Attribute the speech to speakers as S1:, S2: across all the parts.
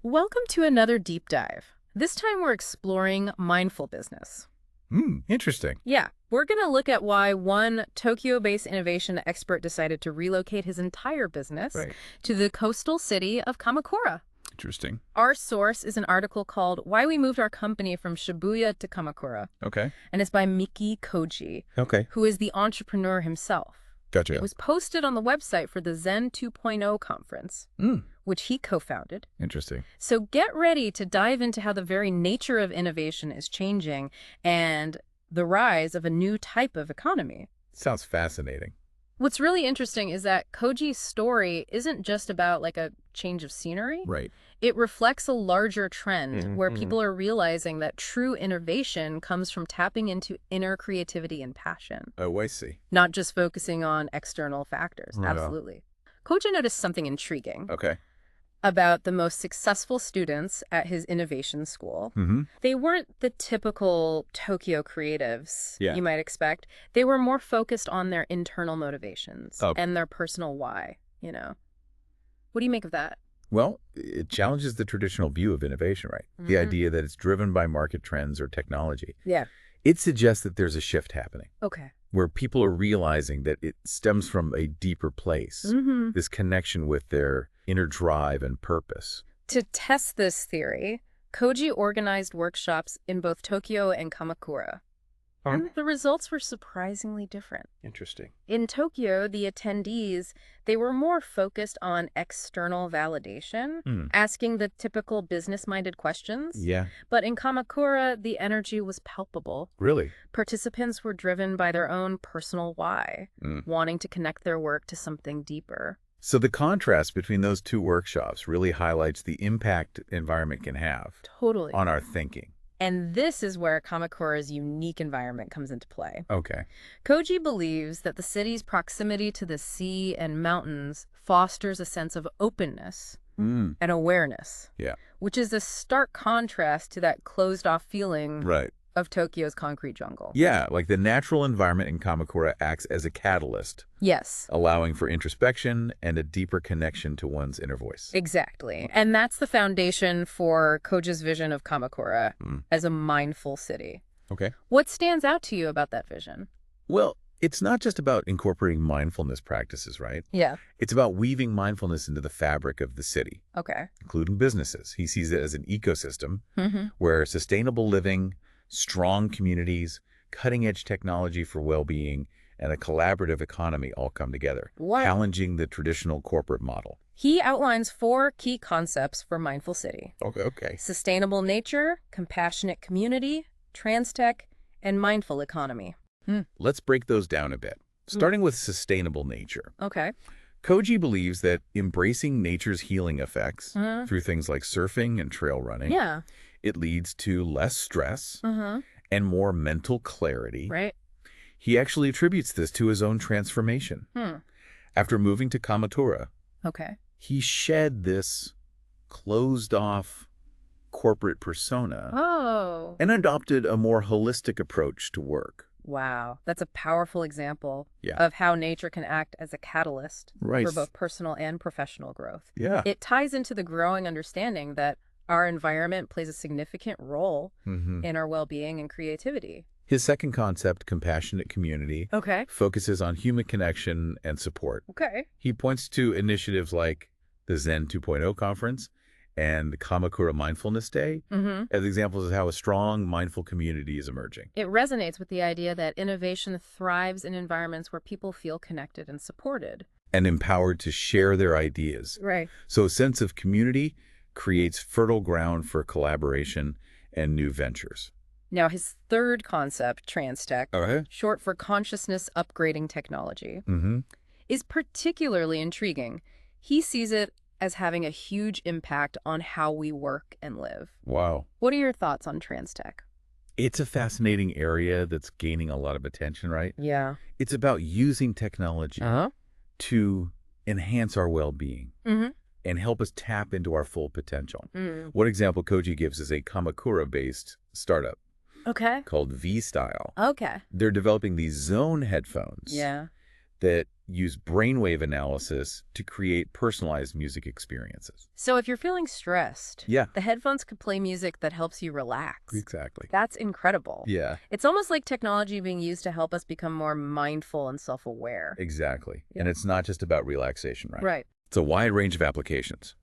S1: Welcome to another deep dive. This time we're exploring mindful business.
S2: Interesting.
S1: Yeah, we're going to look at why one Tokyo-based innovation expert decided to relocate his entire business
S2: Right.
S1: to the coastal city of Kamakura.
S2: Interesting.
S1: Our source is an article called Why We Moved Our Company from Shibuya to Kamakura,
S2: Okay.
S1: and it's by Miki Kouji,
S2: Okay.
S1: who is the entrepreneur himself.
S2: Gotcha.
S1: It was posted on the website for the Zen 2.0 conference, which he co-founded.
S2: Interesting.
S1: So get ready to dive into how the very nature of innovation is changing and the rise of a new type of economy.
S2: Sounds fascinating.
S1: What's really interesting is that Koji's story isn't just about like a change of scenery.
S2: Right.
S1: It reflects a larger trend where people are realizing that true innovation comes from tapping into inner creativity and passion,
S2: Oh, I see.
S1: not just focusing on external factors.
S2: Yeah.
S1: Absolutely. Koji noticed something intriguing
S2: Okay.
S1: about the most successful students at his innovation school. They weren't the typical Tokyo creatives you might expect. They were more focused on their internal motivations and their personal why, you know. What do you make of that?
S2: Well, it challenges the traditional view of innovation, right? The idea that it's driven by market trends or technology.
S1: Yeah.
S2: It suggests that there's a shift happening
S1: Okay.
S2: where people are realizing that it stems from a deeper place, this connection with their inner drive and purpose.
S1: To test this theory, Koji organized workshops in both Tokyo and Kamakura. And the results were surprisingly different.
S2: Interesting.
S1: In Tokyo, the attendees, they were more focused on external validation, asking the typical business-minded questions.
S2: Yeah.
S1: But in Kamakura, the energy was palpable.
S2: Really?
S1: Participants were driven by their own personal why, wanting to connect their work to something deeper.
S2: So the contrast between those two workshops really highlights the impact environment can have
S1: Totally.
S2: on our thinking.
S1: And this is where Kamakura's unique environment comes into play.
S2: Okay.
S1: Koji believes that the city's proximity to the sea and mountains fosters a sense of openness and awareness, which is a stark contrast to that closed-off feeling
S2: Right.
S1: of Tokyo's concrete jungle.
S2: Yeah, like the natural environment in Kamakura acts as a catalyst,
S1: Yes.
S2: allowing for introspection and a deeper connection to one's inner voice.
S1: Exactly. And that's the foundation for Koji's vision of Kamakura as a mindful city.
S2: Okay.
S1: What stands out to you about that vision?
S2: Well, it's not just about incorporating mindfulness practices, right?
S1: Yeah.
S2: It's about weaving mindfulness into the fabric of the city,
S1: Okay.
S2: including businesses. He sees it as an ecosystem where sustainable living, strong communities, cutting-edge technology for well-being, and a collaborative economy all come together, challenging the traditional corporate model.
S1: He outlines 4 key concepts for mindful city:
S2: Okay.
S1: sustainable nature, compassionate community, trans-tech, and mindful economy.
S2: Let's break those down a bit. Starting with sustainable nature.
S1: Okay.
S2: Koji believes that embracing nature's healing effects through things like surfing and trail running,
S1: Yeah.
S2: it leads to less stress and more mental clarity.
S1: Right.
S2: He actually attributes this to his own transformation. After moving to Kamakura,
S1: Okay.
S2: he shed this closed-off corporate persona
S1: Oh.
S2: and adopted a more holistic approach to work.
S1: Wow. That's a powerful example
S2: Yeah.
S1: of how nature can act as a catalyst
S2: Right.
S1: for both personal and professional growth.
S2: Yeah.
S1: It ties into the growing understanding that our environment plays a significant role in our well-being and creativity.
S2: His second concept, compassionate community,
S1: Okay.
S2: focuses on human connection and support.
S1: Okay.
S2: He points to initiatives like the Zen 2.0 conference and the Kamakura Mindfulness Day as examples of how a strong, mindful community is emerging.
S1: It resonates with the idea that innovation thrives in environments where people feel connected and supported.
S2: And empowered to share their ideas.
S1: Right.
S2: So a sense of community creates fertile ground for collaboration and new ventures.
S1: Now, his third concept, trans-tech,
S2: Okay.
S1: short for consciousness upgrading technology, is particularly intriguing. He sees it as having a huge impact on how we work and live.
S2: Wow.
S1: What are your thoughts on trans-tech?
S2: It's a fascinating area that's gaining a lot of attention, right?
S1: Yeah.
S2: It's about using technology to enhance our well-being and help us tap into our full potential. One example Kouji gives is a Kamakura-based startup
S1: Okay.
S2: called V-Style.
S1: Okay.
S2: They're developing these zone headphones
S1: Yeah.
S2: that use brainwave analysis to create personalized music experiences.
S1: So if you're feeling stressed,
S2: Yeah.
S1: the headphones could play music that helps you relax.
S2: Exactly.
S1: That's incredible.
S2: Yeah.
S1: It's almost like technology being used to help us become more mindful and self-aware.
S2: Exactly.
S1: Yeah.
S2: And it's not just about relaxation, right?
S1: Right.
S2: It's a wide range of applications,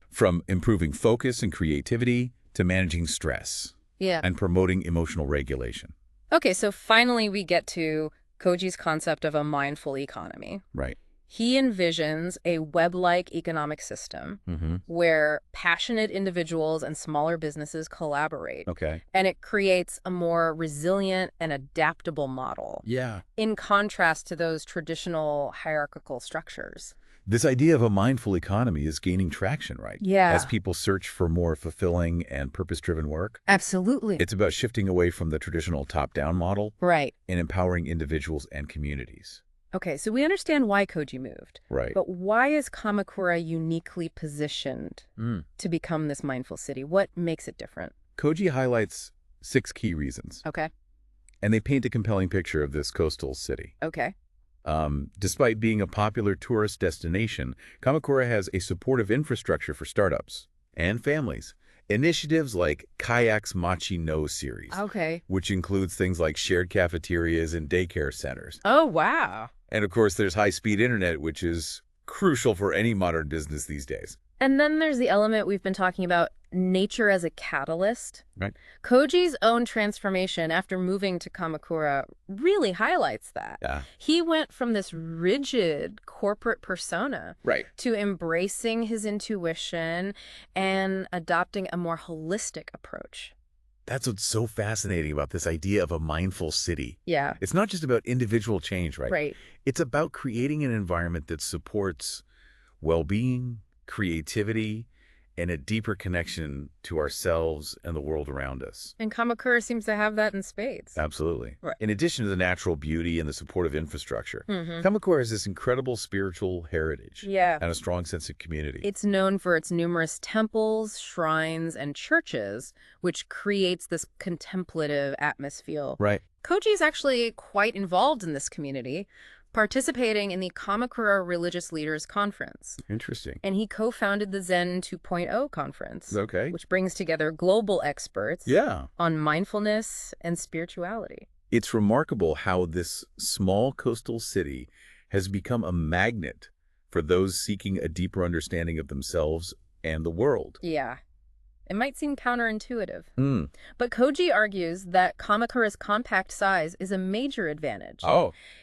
S2: from improving focus and creativity to managing stress and promoting emotional regulation.
S1: Okay, so finally we get to Kouji's concept of a mindful economy.
S2: Right.
S1: He envisions a web-like economic system where passionate individuals and smaller businesses collaborate.
S2: Okay.
S1: And it creates a more resilient and adaptable model.
S2: Yeah.
S1: In contrast to those traditional hierarchical structures.
S2: This idea of a mindful economy is gaining traction, right?
S1: Yeah.
S2: As people search for more fulfilling and purpose-driven work.
S1: Absolutely.
S2: It's about shifting away from the traditional top-down model.
S1: Right.
S2: And empowering individuals and communities.
S1: Okay, so we understand why Kouji moved.
S2: Right.
S1: But why is Kamakura uniquely positioned to become this mindful city? What makes it different?
S2: Kouji highlights 6 key reasons.
S1: Okay.
S2: And they paint a compelling picture of this coastal city.
S1: Okay.
S2: Despite being a popular tourist destination, Kamakura has a supportive infrastructure for startups and families. Initiatives like Kayak's Machi No series, which includes things like shared cafeterias and daycare centers.
S1: Oh, wow.
S2: And of course, there's high-speed internet, which is crucial for any modern business these days.
S1: And then there's the element we've been talking about, nature as a catalyst.
S2: Right.
S1: Kouji's own transformation after moving to Kamakura really highlights that.
S2: Yeah.
S1: He went from this rigid corporate persona to embracing his intuition and adopting a more holistic approach.
S2: That's what's so fascinating about this idea of a mindful city.
S1: Yeah.
S2: It's not just about individual change, right?
S1: Right.
S2: It's about creating an environment that supports well-being, creativity, and a deeper connection to ourselves and the world around us.
S1: And Kamakura seems to have that in spades.
S2: Absolutely.
S1: Right.
S2: In addition to the natural beauty and the supportive infrastructure, Kamakura has this incredible spiritual heritage and a strong sense of community.
S1: It's known for its numerous temples, shrines, and churches, which creates this contemplative atmosphere.
S2: Right.
S1: Kouji is actually quite involved in this community, participating in the Kamakura Religious Leaders Conference.
S2: Interesting.
S1: And he co-founded the Zen 2.0 conference, which brings together global experts on mindfulness and spirituality.
S2: It's remarkable how this small coastal city has become a magnet for those seeking a deeper understanding of themselves and the world.
S1: Yeah. It might seem counterintuitive, but Kouji argues that Kamakura's compact size is a major advantage.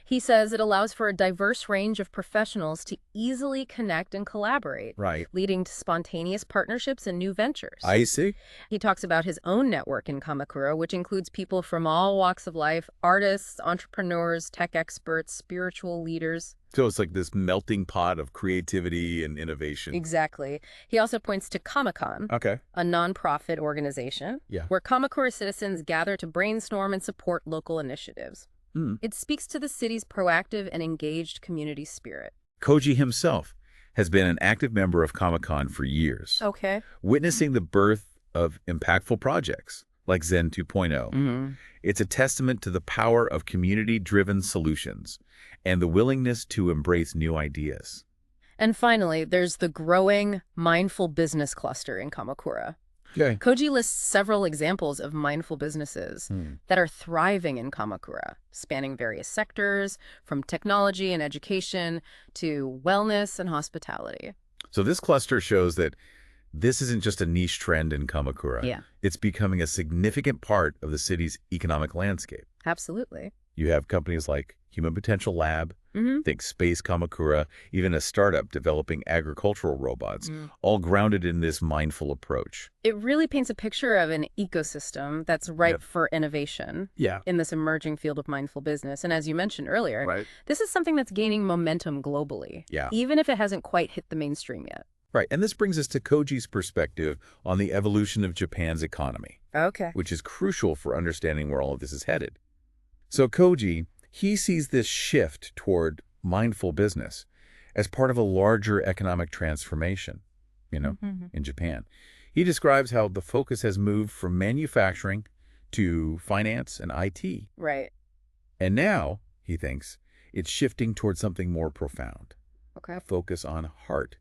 S1: He says it allows for a diverse range of professionals to easily connect and collaborate, leading to spontaneous partnerships and new ventures.
S2: I see.
S1: He talks about his own network in Kamakura, which includes people from all walks of life, artists, entrepreneurs, tech experts, spiritual leaders.
S2: So it's like this melting pot of creativity and innovation.
S1: Exactly. He also points to Kamakon, a nonprofit organization where Kamakura citizens gather to brainstorm and support local initiatives. It speaks to the city's proactive and engaged community spirit.
S2: Kouji himself has been an active member of Kamakon for years, witnessing the birth of impactful projects like Zen 2.0. It's a testament to the power of community-driven solutions and the willingness to embrace new ideas.
S1: And finally, there's the growing mindful business cluster in Kamakura. Kouji lists several examples of mindful businesses that are thriving in Kamakura, spanning various sectors, from technology and education to wellness and hospitality.
S2: So this cluster shows that this isn't just a niche trend in Kamakura. It's becoming a significant part of the city's economic landscape.
S1: Absolutely.
S2: You have companies like Human Potential Lab, think Space Kamakura, even a startup developing agricultural robots, all grounded in this mindful approach.
S1: It really paints a picture of an ecosystem that's ripe for innovation in this emerging field of mindful business. And as you mentioned earlier, this is something that's gaining momentum globally, even if it hasn't quite hit the mainstream yet.
S2: Right, and this brings us to Kouji's perspective on the evolution of Japan's economy, which is crucial for understanding where all of this is headed. So Kouji, he sees this shift toward mindful business as part of a larger economic transformation, in Japan. He describes how the focus has moved from manufacturing to finance and IT.
S1: Right.
S2: And now, he thinks, It's shifting towards something more profound.
S1: Okay.
S2: Focus on heart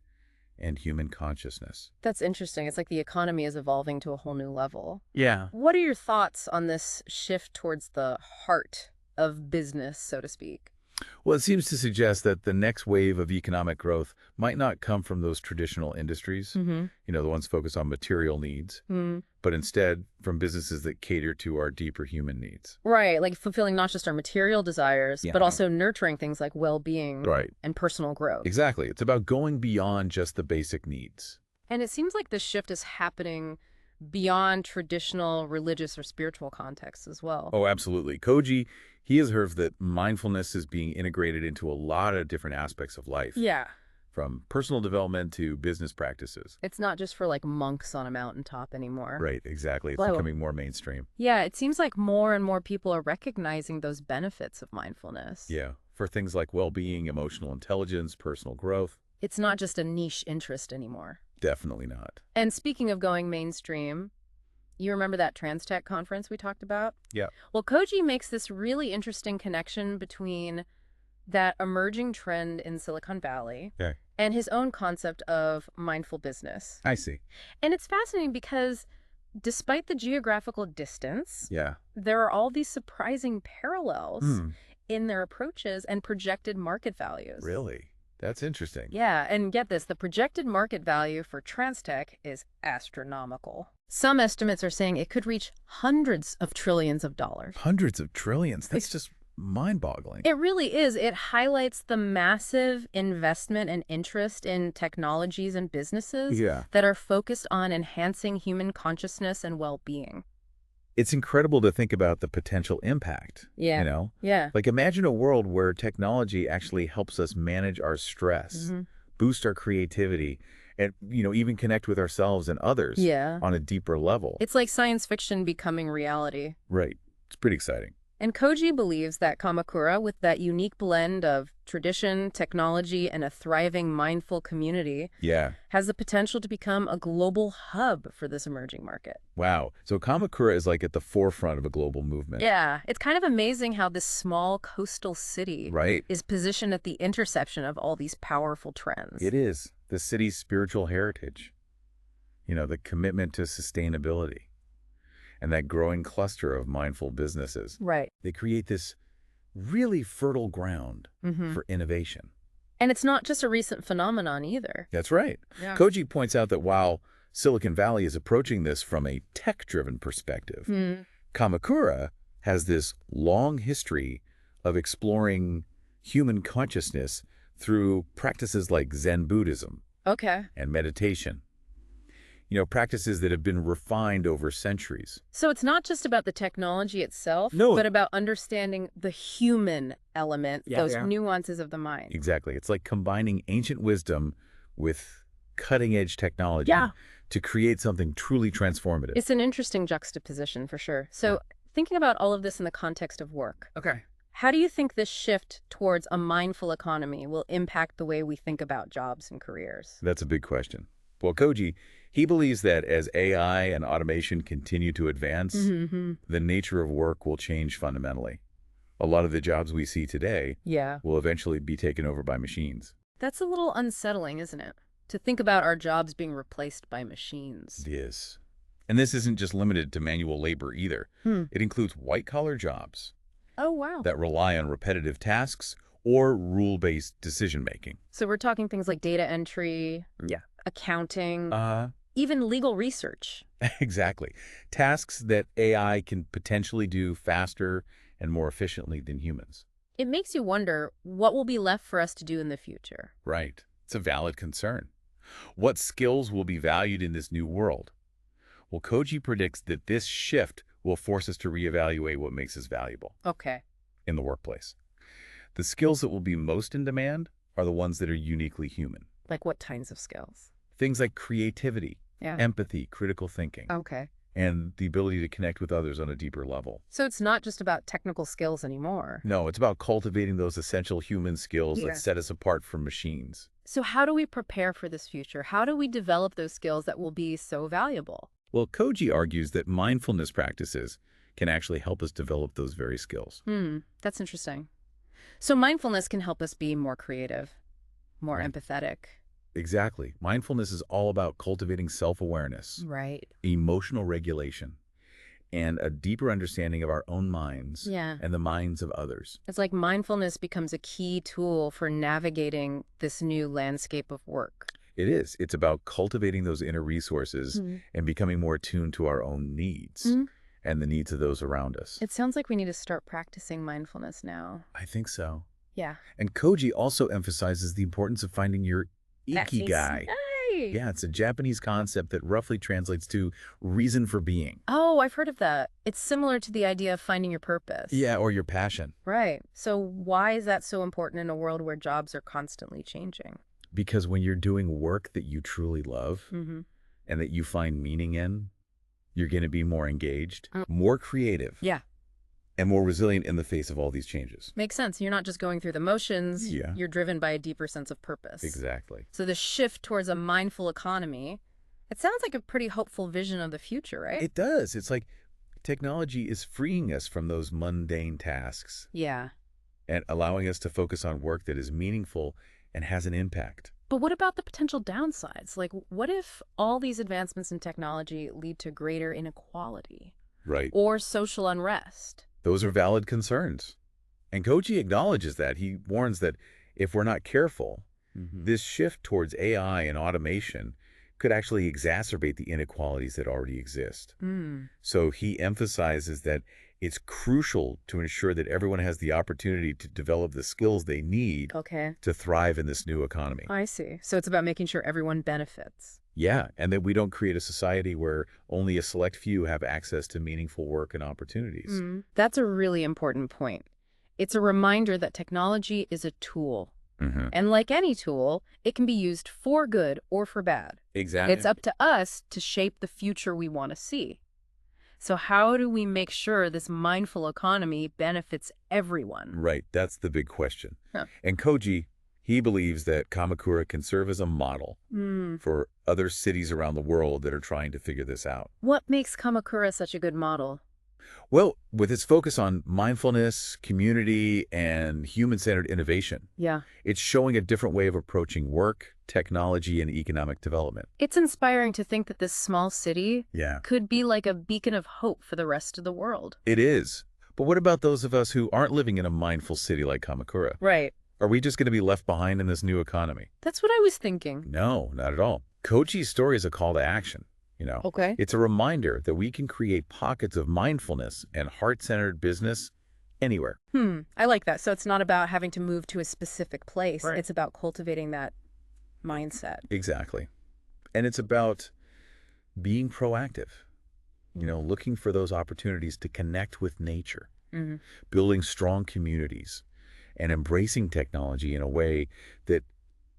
S2: and human consciousness.
S1: That's interesting. It's like the economy is evolving to a whole new level.
S2: Yeah.
S1: What are your thoughts on this shift towards the heart of business, so to speak?
S2: Well, it seems to suggest that the next wave of economic growth might not come from those traditional industries, the ones focused on material needs, but instead from businesses that cater to our deeper human needs.
S1: Right, like fulfilling not just our material desires, but also nurturing things like well-being and personal growth.
S2: Exactly. It's about going beyond just the basic needs.
S1: And it seems like this shift is happening beyond traditional religious or spiritual contexts as well.
S2: Oh, absolutely. Kouji, he has heard that mindfulness is being integrated into a lot of different aspects of life.
S1: Yeah.
S2: From personal development to business practices.
S1: It's not just for like monks on a mountaintop anymore.
S2: Right, exactly. It's becoming more mainstream.
S1: Yeah, it seems like more and more people are recognizing those benefits of mindfulness.
S2: Yeah, for things like well-being, emotional intelligence, personal growth.
S1: It's not just a niche interest anymore.
S2: Definitely not.
S1: And speaking of going mainstream, you remember that trans tech conference we talked about?
S2: Yeah.
S1: Well, Kouji makes this really interesting connection between that emerging trend in Silicon Valley and his own concept of mindful business.
S2: I see.
S1: And it's fascinating because despite the geographical distance, there are all these surprising parallels in their approaches and projected market values.
S2: Really? That's interesting.
S1: Yeah, and get this, the projected market value for trans tech is astronomical. Some estimates are saying it could reach hundreds of trillions of dollars.
S2: Hundreds of trillions? That's just mind-boggling.
S1: It really is. It highlights the massive investment and interest in technologies and businesses that are focused on enhancing human consciousness and well-being.
S2: It's incredible to think about the potential impact.
S1: Yeah.
S2: Like imagine a world where technology actually helps us manage our stress, boost our creativity, and even connect with ourselves and others on a deeper level.
S1: It's like science fiction becoming reality.
S2: Right. It's pretty exciting.
S1: And Kouji believes that Kamakura, with that unique blend of tradition, technology, and a thriving mindful community, has the potential to become a global hub for this emerging market.
S2: Wow. So Kamakura is like at the forefront of a global movement.
S1: Yeah. It's kind of amazing how this small coastal city is positioned at the intersection of all these powerful trends.
S2: It is. The city's spiritual heritage, the commitment to sustainability, and that growing cluster of mindful businesses.
S1: Right.
S2: They create this really fertile ground for innovation.
S1: And it's not just a recent phenomenon either.
S2: That's right. Yeah. Kouji points out that while Silicon Valley is approaching this from a tech-driven perspective, Kamakura has this long history of exploring human consciousness through practices like Zen Buddhism and meditation. Practices that have been refined over centuries.
S1: So it's not just about the technology itself, but about understanding the human element, those nuances of the mind.
S2: Exactly. It's like combining ancient wisdom with cutting-edge technology to create something truly transformative.
S1: It's an interesting juxtaposition for sure. So thinking about all of this in the context of work. How do you think this shift towards a mindful economy will impact the way we think about jobs and careers?
S2: That's a big question. Well, Kouji, he believes that as AI and automation continue to advance, the nature of work will change fundamentally. A lot of the jobs we see today will eventually be taken over by machines.
S1: That's a little unsettling, isn't it? To think about our jobs being replaced by machines.
S2: It is. And this isn't just limited to manual labor either. It includes white-collar jobs.
S1: Oh, wow.
S2: That rely on repetitive tasks or rule-based decision-making.
S1: So we're talking things like data entry, accounting, even legal research.
S2: Exactly. Tasks that AI can potentially do faster and more efficiently than humans.
S1: It makes you wonder what will be left for us to do in the future.
S2: Right. It's a valid concern. What skills will be valued in this new world? Well, Kouji predicts that this shift will force us to reevaluate what makes us valuable in the workplace. The skills that will be most in demand are the ones that are uniquely human.
S1: Like what kinds of skills?
S2: Things like creativity, empathy, critical thinking, and the ability to connect with others on a deeper level.
S1: So it's not just about technical skills anymore.
S2: No, it's about cultivating those essential human skills that set us apart from machines.
S1: So how do we prepare for this future? How do we develop those skills that will be so valuable?
S2: Well, Kouji argues that mindfulness practices can actually help us develop those very skills.
S1: That's interesting. So mindfulness can help us be more creative, more empathetic.
S2: Exactly. Mindfulness is all about cultivating self-awareness,
S1: Right.
S2: emotional regulation, and a deeper understanding of our own minds
S1: Yeah.
S2: and the minds of others.
S1: It's like mindfulness becomes a key tool for navigating this new landscape of work.
S2: It is. It's about cultivating those inner resources
S1: Mhm.
S2: and becoming more attuned to our own needs
S1: Mhm.
S2: and the needs of those around us.
S1: It sounds like we need to start practicing mindfulness now.
S2: I think so.
S1: Yeah.
S2: And Kouji also emphasizes the importance of finding your ikigai.
S1: Hey.
S2: Yeah, it's a Japanese concept that roughly translates to reason for being.
S1: Oh, I've heard of that. It's similar to the idea of finding your purpose.
S2: Yeah, or your passion.
S1: Right. So why is that so important in a world where jobs are constantly changing?
S2: Because when you're doing work that you truly love
S1: Mm-hmm.
S2: and that you find meaning in, you're going to be more engaged,
S1: Mm.
S2: more creative,
S1: Yeah.
S2: and more resilient in the face of all these changes.
S1: Makes sense. You're not just going through the motions.
S2: Yeah.
S1: You're driven by a deeper sense of purpose.
S2: Exactly.
S1: So the shift towards a mindful economy, it sounds like a pretty hopeful vision of the future, right?
S2: It does. It's like technology is freeing us from those mundane tasks
S1: Yeah.
S2: and allowing us to focus on work that is meaningful and has an impact.
S1: But what about the potential downsides? Like, what if all these advancements in technology lead to greater inequality
S2: Right.
S1: or social unrest?
S2: Those are valid concerns. And Kouji acknowledges that. He warns that if we're not careful, this shift towards AI and automation could actually exacerbate the inequalities that already exist.
S1: Mm.
S2: So he emphasizes that it's crucial to ensure that everyone has the opportunity to develop the skills they need
S1: Okay.
S2: to thrive in this new economy.
S1: I see. So it's about making sure everyone benefits.
S2: Yeah, and that we don't create a society where only a select few have access to meaningful work and opportunities.
S1: That's a really important point. It's a reminder that technology is a tool. And like any tool, it can be used for good or for bad.
S2: Exactly.
S1: It's up to us to shape the future we want to see. So how do we make sure this mindful economy benefits everyone?
S2: Right, that's the big question.
S1: Huh.
S2: And Kouji, he believes that Kamakura can serve as a model for other cities around the world that are trying to figure this out.
S1: What makes Kamakura such a good model?
S2: Well, with its focus on mindfulness, community, and human-centered innovation,
S1: Yeah.
S2: it's showing a different way of approaching work, technology, and economic development.
S1: It's inspiring to think that this small city
S2: Yeah,
S1: could be like a beacon of hope for the rest of the world.
S2: it is. But what about those of us who aren't living in a mindful city like Kamakura?
S1: Right.
S2: Are we just going to be left behind in this new economy?
S1: That's what I was thinking.
S2: No, not at all. Kouji's story is a call to action.
S1: Okay.
S2: It's a reminder that we can create pockets of mindfulness and heart-centered business anywhere.
S1: I like that. So it's not about having to move to a specific place.
S2: Right.
S1: It's about cultivating that mindset.
S2: Exactly. And it's about being proactive, looking for those opportunities to connect with nature, building strong communities, and embracing technology in a way that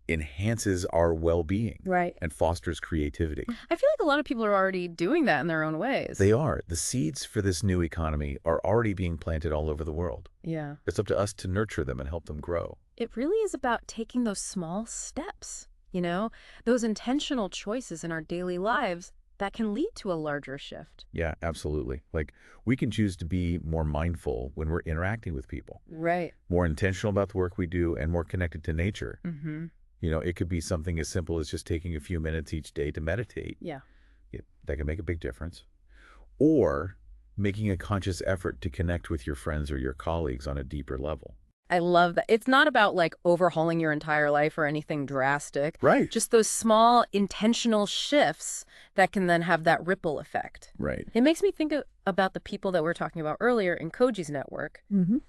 S2: enhances our well-being
S1: Right.
S2: and fosters creativity.
S1: I feel like a lot of people are already doing that in their own ways.
S2: They are. The seeds for this new economy are already being planted all over the world.
S1: Yeah.
S2: It's up to us to nurture them and help them grow.
S1: It really is about taking those small steps, those intentional choices in our daily lives that can lead to a larger shift.
S2: Yeah, absolutely. Like, we can choose to be more mindful when we're interacting with people,
S1: Right.
S2: more intentional about the work we do, and more connected to nature.
S1: Mm-hmm.
S2: It could be something as simple as just taking a few minutes each day to meditate.
S1: Yeah.
S2: That can make a big difference. Or making a conscious effort to connect with your friends or your colleagues on a deeper level.
S1: I love that. It's not about like overhauling your entire life or anything drastic.
S2: Right.
S1: Just those small intentional shifts that can then have that ripple effect.
S2: Right.
S1: It makes me think about the people that we were talking about earlier in Kouji's network.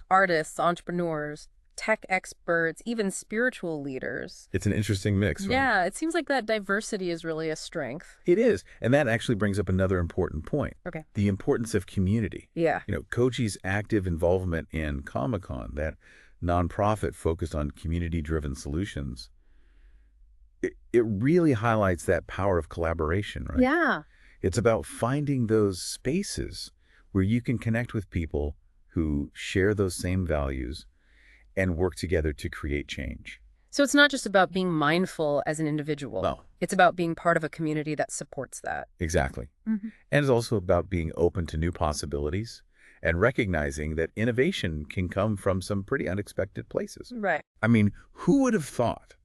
S1: Artists, entrepreneurs, tech experts, even spiritual leaders.
S2: It's an interesting mix, right?
S1: Yeah, it seems like that diversity is really a strength.
S2: It is. And that actually brings up another important point.
S1: Okay.
S2: The importance of community.
S1: Yeah.
S2: Kouji's active involvement in Comic-Con, that nonprofit focused on community-driven solutions, it really highlights that power of collaboration, right?
S1: Yeah.
S2: It's about finding those spaces where you can connect with people who share those same values and work together to create change.
S1: So it's not just about being mindful as an individual.
S2: No.
S1: It's about being part of a community that supports that.
S2: Exactly. And it's also about being open to new possibilities and recognizing that innovation can come from some pretty unexpected places.
S1: Right.
S2: I mean, who would have thought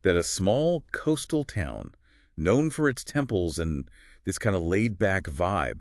S2: that a small coastal town known for its temples and this kind of laid-back vibe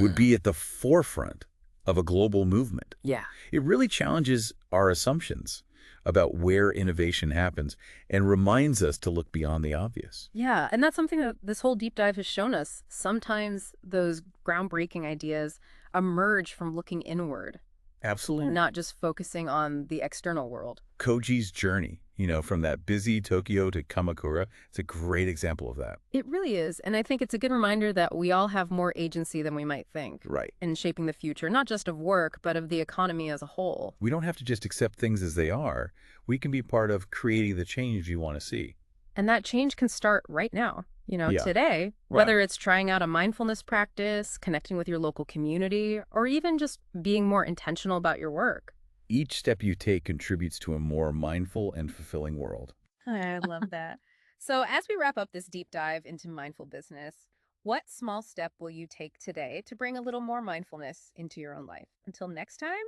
S2: would be at the forefront of a global movement?
S1: Yeah.
S2: It really challenges our assumptions about where innovation happens and reminds us to look beyond the obvious.
S1: Yeah, and that's something that this whole deep dive has shown us. Sometimes those groundbreaking ideas emerge from looking inward,
S2: Absolutely.
S1: not just focusing on the external world.
S2: Kouji's journey, from that busy Tokyo to Kamakura, it's a great example of that.
S1: It really is, and I think it's a good reminder that we all have more agency than we might think
S2: Right.
S1: in shaping the future, not just of work, but of the economy as a whole.
S2: We don't have to just accept things as they are. We can be part of creating the change we want to see.
S1: And that change can start right now,
S2: Yeah.
S1: today,
S2: Right.
S1: whether it's trying out a mindfulness practice, connecting with your local community, or even just being more intentional about your work.
S2: Each step you take contributes to a more mindful and fulfilling world.
S1: I love that. So, as we wrap up this deep dive into mindful business, what small step will you take today to bring a little more mindfulness into your own life? Until next time,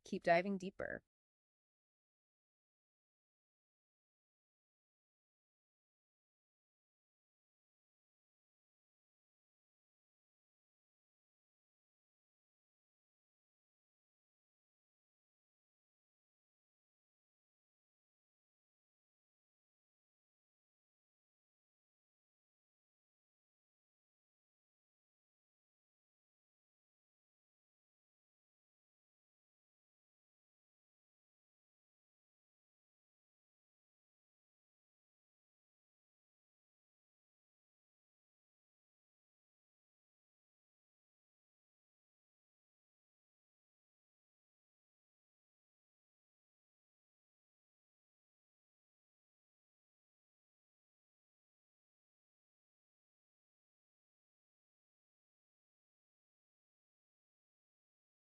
S1: keep diving deeper.